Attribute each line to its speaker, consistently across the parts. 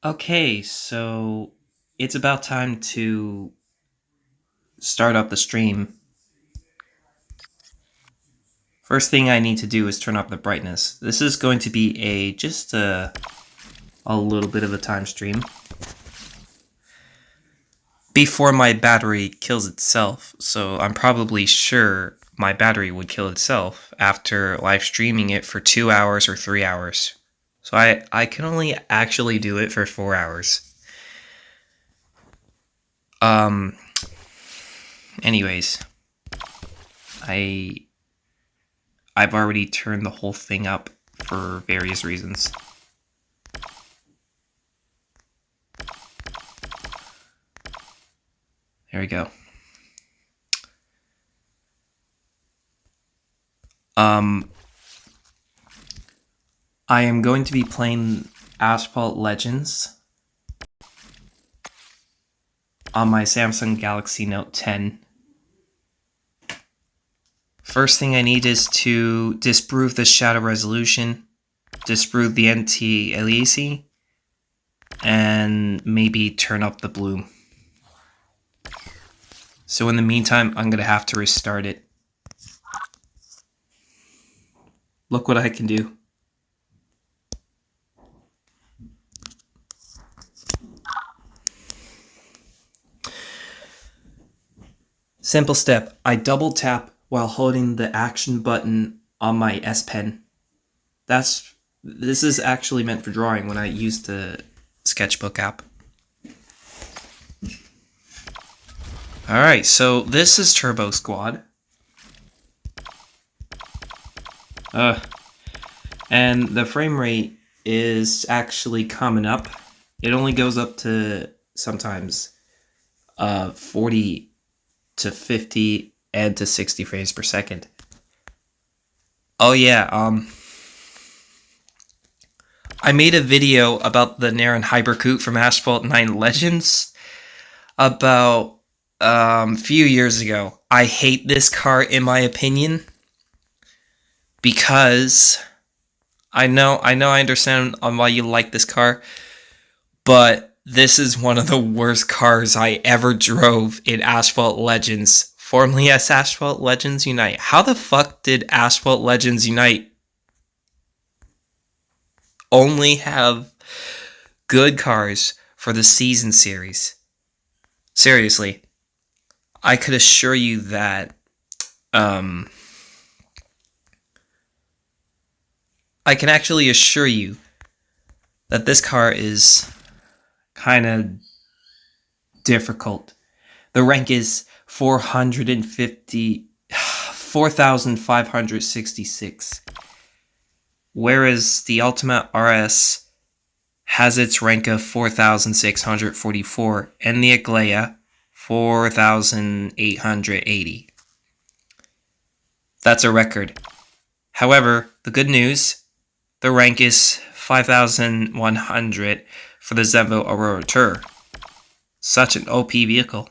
Speaker 1: Okay, so it's about time to start up the stream. First thing I need to do is turn up the brightness. This is going to be just a little bit of a time stream before my battery kills itself. So I'm probably sure my battery would kill itself after live streaming it for 2 hours or 3 hours. So I can only actually do it for 4 hours. Anyways, I've already turned the whole thing up for various reasons. There we go. I am going to be playing Asphalt Legends on my Samsung Galaxy Note 10. First thing I need is to disprove the shadow resolution, disprove the anti-aliasing, and maybe turn up the bloom. So in the meantime, I'm going to have to restart it. Look what I can do. Simple step. I double tap while holding the action button on my S Pen. This is actually meant for drawing when I use the sketchbook app. Alright, so this is Turbo Squad. And the frame rate is actually coming up. It only goes up to sometimes 40 to 50 and to 60 frames per second. Oh yeah, I made a video about the Naren Hypercoot from Asphalt 9 Legends about a few years ago. I hate this car in my opinion because I understand on why you like this car, but this is one of the worst cars I ever drove in Asphalt Legends, formerly as Asphalt Legends Unite. How the fuck did Asphalt Legends Unite only have good cars for the season series? Seriously, I could assure you that I can actually assure you that this car is kind of difficult. The rank is 4,566, whereas the Ultimate RS has its rank of 4,644, and the Aglaya 4,880. That's a record. However, the good news, the rank is 5,100 for the Zembo Aurora Tour. Such an OP vehicle.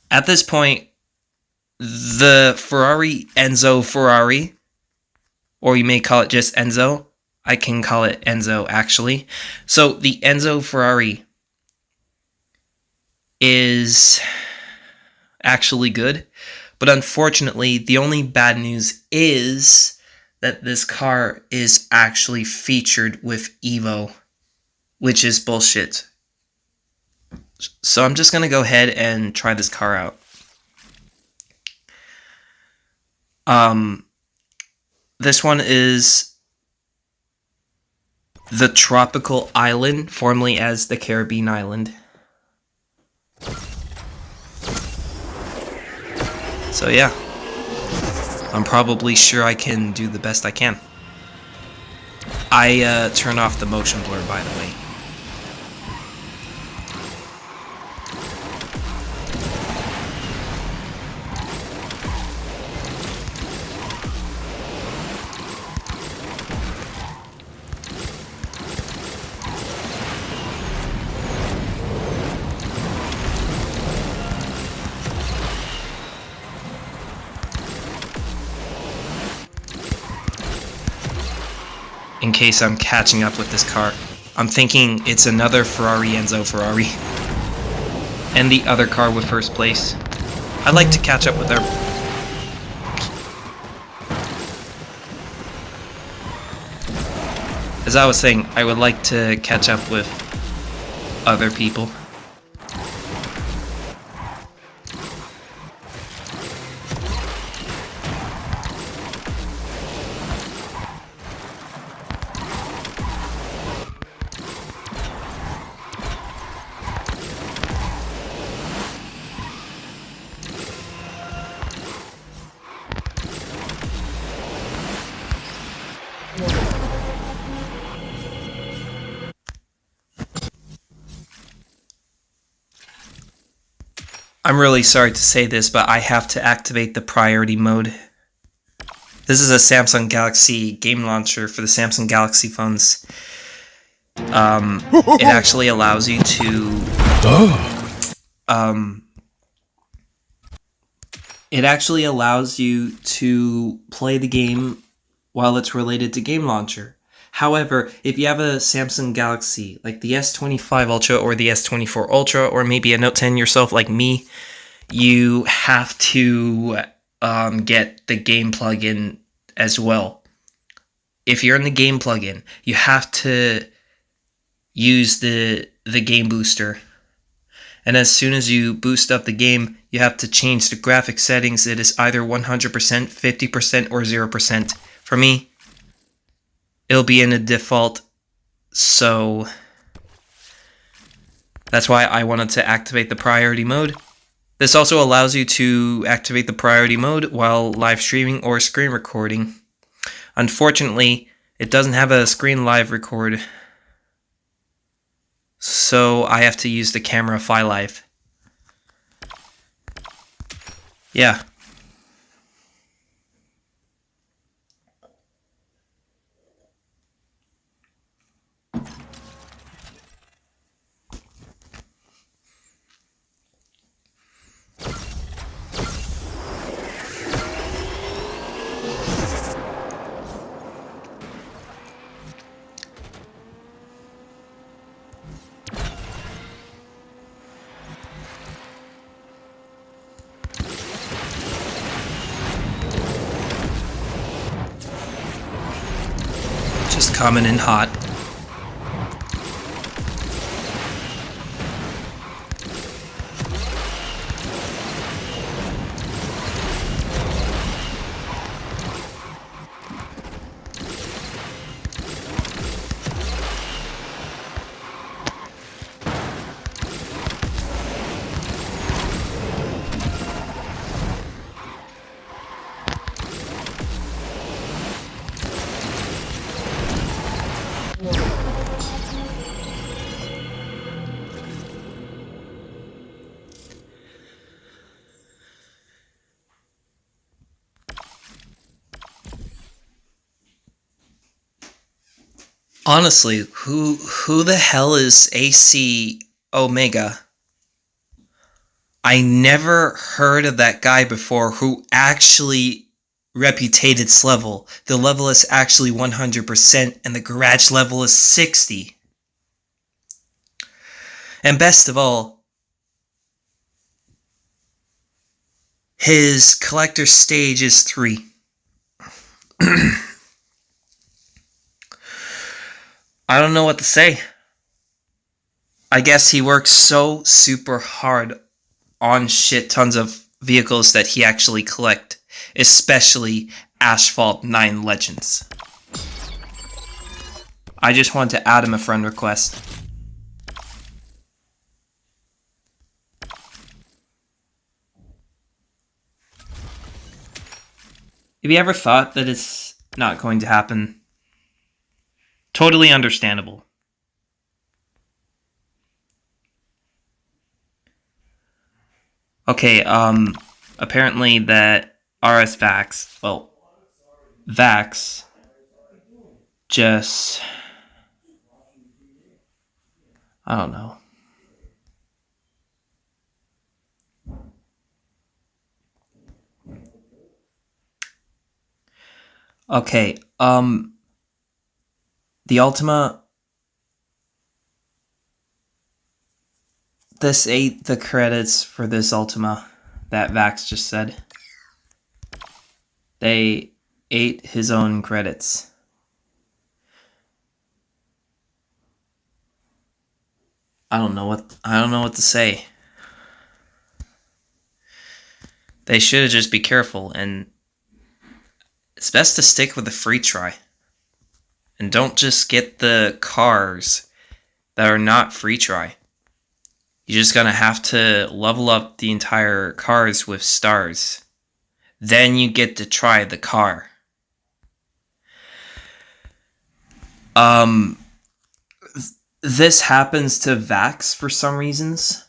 Speaker 1: At this point, the Enzo Ferrari, or you may call it just Enzo. I can call it Enzo actually. So the Enzo Ferrari is actually good, but unfortunately the only bad news is that this car is actually featured with Evo, which is bullshit. So I'm just gonna go ahead and try this car out. This one is the Tropical Island, formerly as the Caribbean Island. So yeah, I'm probably sure I can do the best I can. I turned off the motion blur, by the way. In case I'm catching up with this car. I'm thinking it's another Ferrari Enzo Ferrari. And the other car with first place. I'd like to catch up with her. As I was saying, I would like to catch up with other people. I'm really sorry to say this, but I have to activate the priority mode. This is a Samsung Galaxy game launcher for the Samsung Galaxy phones. It actually allows you to... it actually allows you to play the game while it's related to Game Launcher. However, if you have a Samsung Galaxy, like the S25 Ultra or the S24 Ultra, or maybe a Note 10 yourself like me, you have to get the game plugin as well. If you're in the game plugin, you have to use the game booster. And as soon as you boost up the game, you have to change the graphic settings. It is either 100%, 50%, or 0%. For me, it'll be in a default, so that's why I wanted to activate the priority mode. This also allows you to activate the priority mode while live streaming or screen recording. Unfortunately, it doesn't have a screen live record, so I have to use the CameraFi Live. Yeah. Just coming in hot. Honestly, who the hell is AC Omega? I never heard of that guy before who actually reputated its level. The level is actually 100% and the garage level is 60. And best of all, his collector stage is 3. I don't know what to say. I guess he works so super hard on shit tons of vehicles that he actually collect, especially Asphalt 9 Legends. I just want to add him a friend request. Have you ever thought that it's not going to happen? Totally understandable. Okay, apparently that RS Vax, well, Vax just, I don't know. Okay, The Ultima... This ate the credits for this Ultima that Vax just said. They ate his own credits. I don't know what to say. They should just be careful, and it's best to stick with a free try. And don't just get the cars that are not free try. You're just gonna have to level up the entire cars with stars. Then you get to try the car. This happens to Vax for some reasons.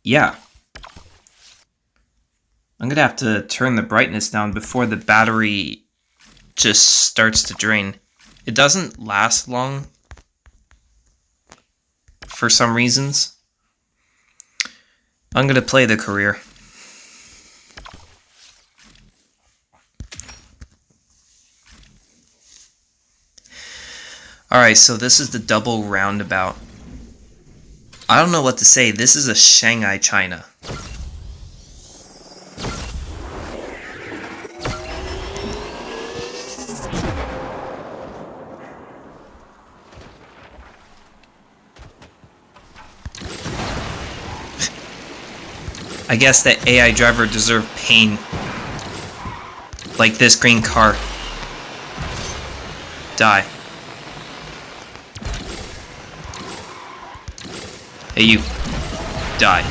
Speaker 1: Yeah. I'm gonna have to turn the brightness down before the battery just starts to drain. It doesn't last long for some reasons. I'm gonna play the career. Alright, so this is the double roundabout. I don't know what to say. This is a Shanghai, China. I guess that AI driver deserved pain. Like this green car. Die. Hey, you. Die.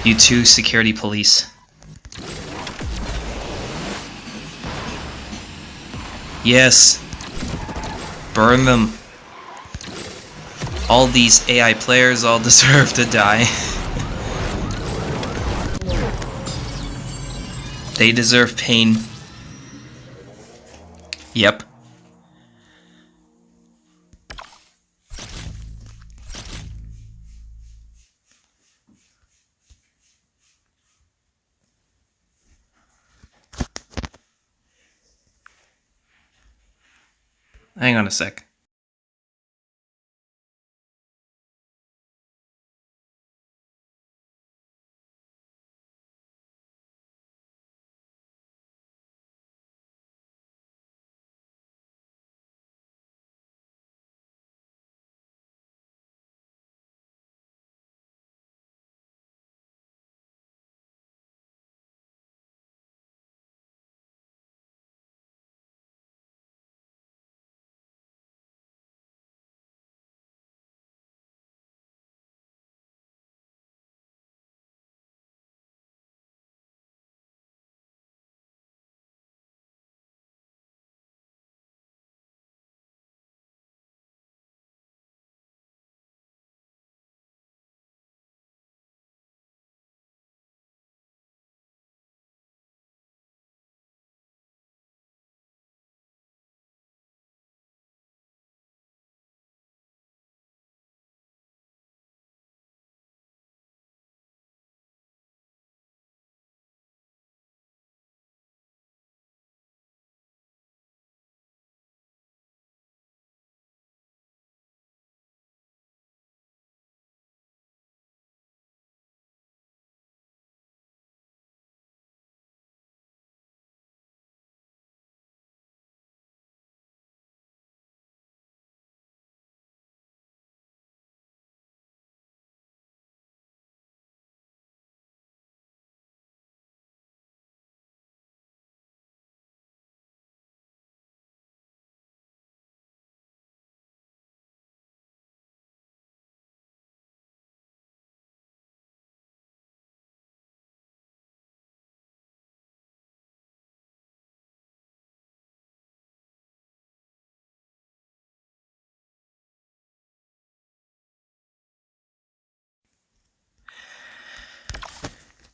Speaker 1: You two security police. Yes. Burn them. All these AI players all deserve to die. They deserve pain. Yep. Hang on a sec.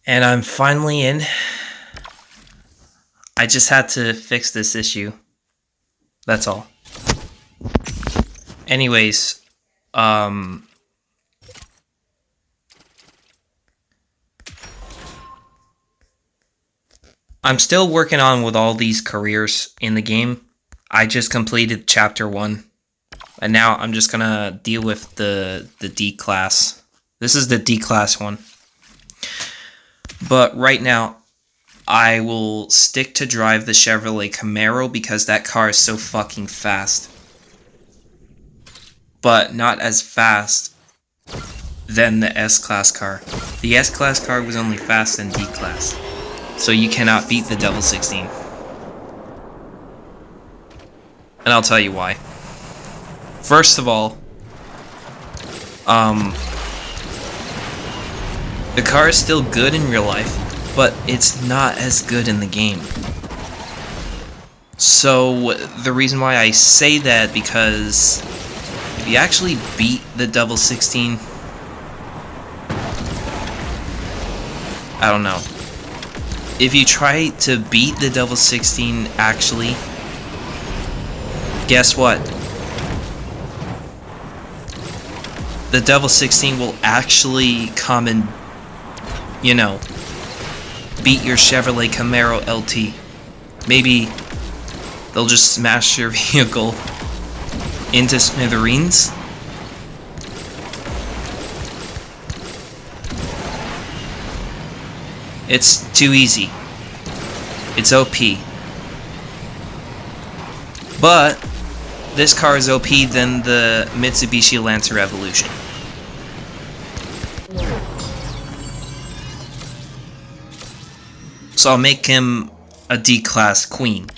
Speaker 1: And I'm finally in. I just had to fix this issue. That's all. Anyways, I'm still working on with all these careers in the game. I just completed chapter 1. And now I'm just gonna deal with the D class. This is the D class one. But right now, I will stick to drive the Chevrolet Camaro because that car is so fucking fast. But not as fast than the S-Class car. The S-Class car was only fast in D-Class. So you cannot beat the Devil 16. And I'll tell you why. First of all, the car is still good in real life, but it's not as good in the game. So the reason why I say that, because if you actually beat the Devil 16, I don't know. If you try to beat the Devil 16 actually, guess what? The Devil 16 will actually come and, you know, beat your Chevrolet Camaro LT. Maybe they'll just smash your vehicle into smithereens. It's too easy. It's OP. But this car is OP than the Mitsubishi Lancer Evolution. So I'll make him a D-Class Queen.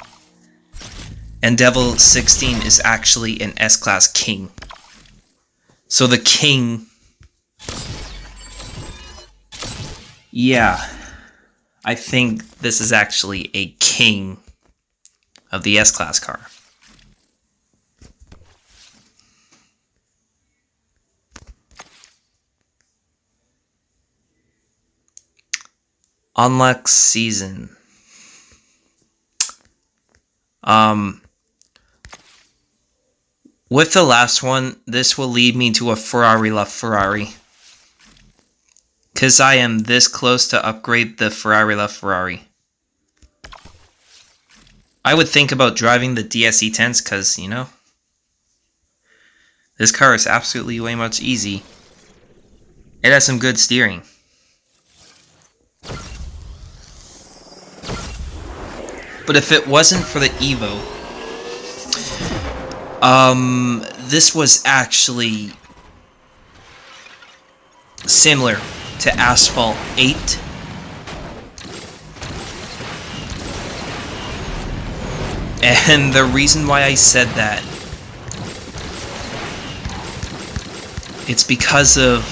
Speaker 1: And Devil 16 is actually an S-Class King. So the King... Yeah. I think this is actually a King of the S-Class car. Unlock season. With the last one, this will lead me to a Ferrari LaFerrari. Because I am this close to upgrade the Ferrari LaFerrari. I would think about driving the DSE 10s because, you know, this car is absolutely way much easy. It has some good steering. But if it wasn't for the Evo, this was actually similar to Asphalt 8. And the reason why I said that, it's because of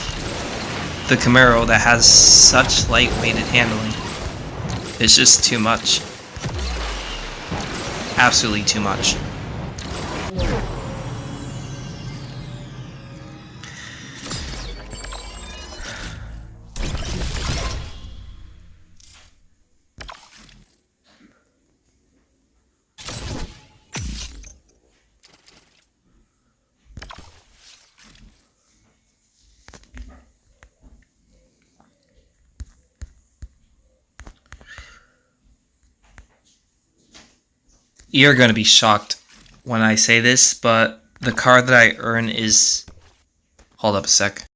Speaker 1: the Camaro that has such lightweighted handling. It's just too much. Absolutely too much. You're going to be shocked when I say this, but the car that I earn is... Hold up a sec.